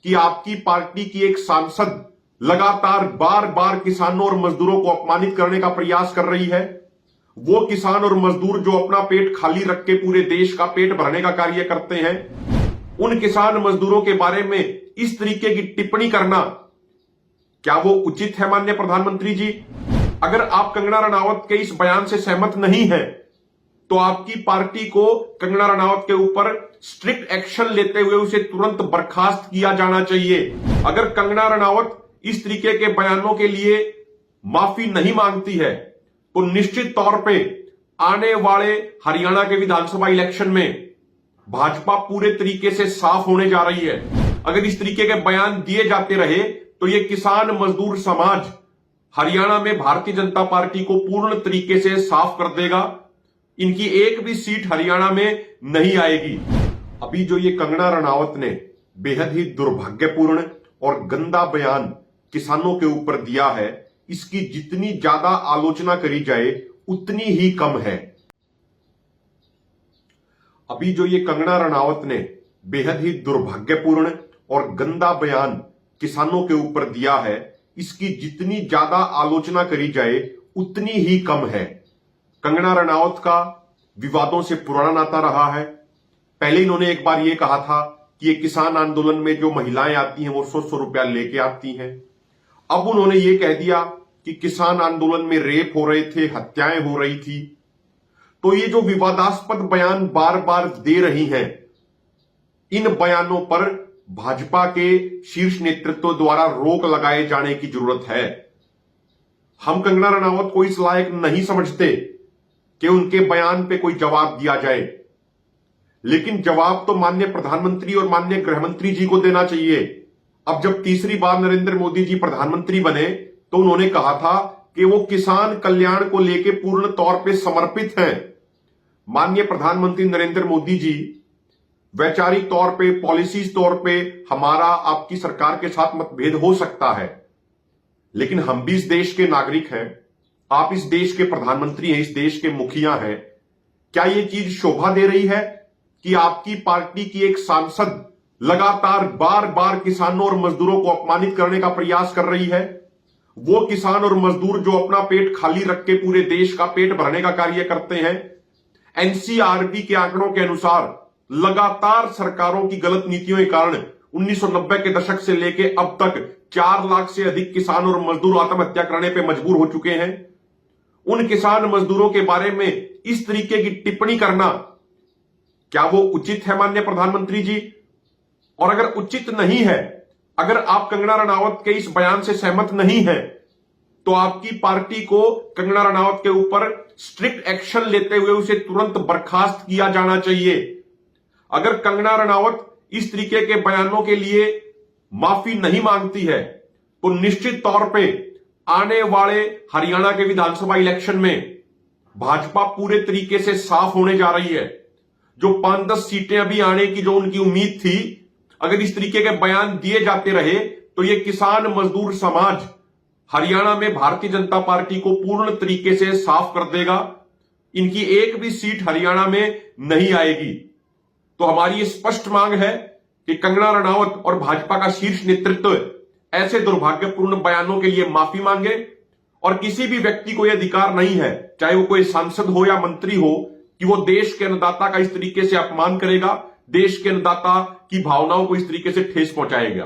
कि आपकी पार्टी की एक सांसद लगातार बार बार किसानों और मजदूरों को अपमानित करने का प्रयास कर रही है। वो किसान और मजदूर जो अपना पेट खाली रख के पूरे देश का पेट भरने का कार्य करते हैं, उन किसान मजदूरों के बारे में इस तरीके की टिप्पणी करना क्या वो उचित है माननीय प्रधानमंत्री जी? अगर आप कंगना रनावत के इस बयान से सहमत नहीं हैं, तो आपकी पार्टी को कंगना रनावत के ऊपर स्ट्रिक्ट एक्शन लेते हुए उसे तुरंत बर्खास्त किया जाना चाहिए। अगर कंगना रनावत इस तरीके के बयानों के लिए माफी नहीं मांगती है, तो निश्चित तौर पे आने वाले हरियाणा के विधानसभा इलेक्शन में भाजपा पूरे तरीके से साफ होने जा रही है। अगर इस तरीके के बयान दिए जाते रहे तो ये किसान मजदूर समाज हरियाणा में भारतीय जनता पार्टी को पूर्ण तरीके से साफ कर देगा। इनकी एक भी सीट हरियाणा में नहीं आएगी। अभी जो ये कंगना रनावत ने बेहद ही दुर्भाग्यपूर्ण और गंदा बयान किसानों के ऊपर दिया है, इसकी जितनी ज्यादा आलोचना करी जाए उतनी ही कम है। अभी जो ये कंगना रनावत ने बेहद ही दुर्भाग्यपूर्ण और गंदा बयान किसानों के ऊपर दिया है, इसकी जितनी ज्यादा आलोचना करी जाए उतनी ही कम है। कंगना रनावत का विवादों से पुराना नाता रहा है। पहले इन्होंने एक बार यह कहा था कि ये किसान आंदोलन में जो महिलाएं आती हैं वो 100 रुपया लेके आती हैं। अब उन्होंने ये कह दिया कि किसान आंदोलन में रेप हो रहे थे, हत्याएं हो रही थी। तो ये जो विवादास्पद बयान बार बार दे रही हैं, इन बयानों पर भाजपा के शीर्ष नेतृत्व द्वारा रोक लगाए जाने की जरूरत है। हम कंगना रनावत को इस लायक नहीं समझते कि उनके बयान पे कोई जवाब दिया जाए, लेकिन जवाब तो माननीय प्रधानमंत्री और माननीय गृहमंत्री जी को देना चाहिए। अब जब तीसरी बार नरेंद्र मोदी जी प्रधानमंत्री बने तो उन्होंने कहा था कि वो किसान कल्याण को लेकर पूर्ण तौर पे समर्पित हैं। माननीय प्रधानमंत्री नरेंद्र मोदी जी वैचारिक तौर पे, पॉलिसीज तौर पे हमारा आपकी सरकार के साथ मतभेद हो सकता है, लेकिन हम भी इस देश के नागरिक हैं, आप इस देश के प्रधानमंत्री हैं, इस देश के मुखिया हैं। क्या ये चीज शोभा दे रही है कि आपकी पार्टी की एक सांसद लगातार बार बार किसानों और मजदूरों को अपमानित करने का प्रयास कर रही है? वो किसान और मजदूर जो अपना पेट खाली रख के पूरे देश का पेट भरने का कार्य करते हैं। एनसीआरबी के आंकड़ों के अनुसार लगातार सरकारों की गलत नीतियों के कारण 1990 के दशक से लेके अब तक 4 लाख से अधिक किसान और मजदूर आत्महत्या करने पे मजबूर हो चुके हैं। उन किसान मजदूरों के बारे में इस तरीके की टिप्पणी करना क्या वो उचित है माननीय प्रधानमंत्री जी? और अगर उचित नहीं है, अगर आप कंगना रनावत के इस बयान से सहमत नहीं हैं, तो आपकी पार्टी को कंगना रनावत के ऊपर स्ट्रिक्ट एक्शन लेते हुए उसे तुरंत बर्खास्त किया जाना चाहिए। अगर कंगना रनावत इस तरीके के बयानों के लिए माफी नहीं मांगती है, तो निश्चित तौर पे आने वाले हरियाणा के विधानसभा इलेक्शन में भाजपा पूरे तरीके से साफ होने जा रही है। जो 5-10 सीटें अभी आने की जो उनकी उम्मीद थी, अगर इस तरीके के बयान दिए जाते रहे तो ये किसान मजदूर समाज हरियाणा में भारतीय जनता पार्टी को पूर्ण तरीके से साफ कर देगा। इनकी एक भी सीट हरियाणा में नहीं आएगी। तो हमारी ये स्पष्ट मांग है कि कंगना रनावत और भाजपा का शीर्ष नेतृत्व ऐसे दुर्भाग्यपूर्ण बयानों के लिए माफी मांगे। और किसी भी व्यक्ति को यह अधिकार नहीं है, चाहे वो कोई सांसद हो या मंत्री हो, कि वो देश के अन्नदाता का इस तरीके से अपमान करेगा, देश के अन्नदाता की भावनाओं को इस तरीके से ठेस पहुंचाएगा।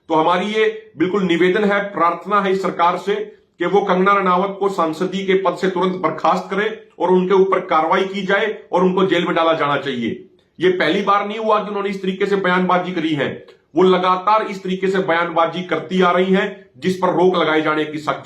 तो हमारी ये बिल्कुल निवेदन है, प्रार्थना है इस सरकार से कि वो कंगना रनावत को सांसदी के पद से तुरंत बर्खास्त करे और उनके ऊपर कार्रवाई की जाए और उनको जेल में डाला जाना चाहिए। ये पहली बार नहीं हुआ कि उन्होंने इस तरीके से बयानबाजी करी है, वो लगातार इस तरीके से बयानबाजी करती आ रही हैं, जिस पर रोक लगाए जाने की सख्त जरूरत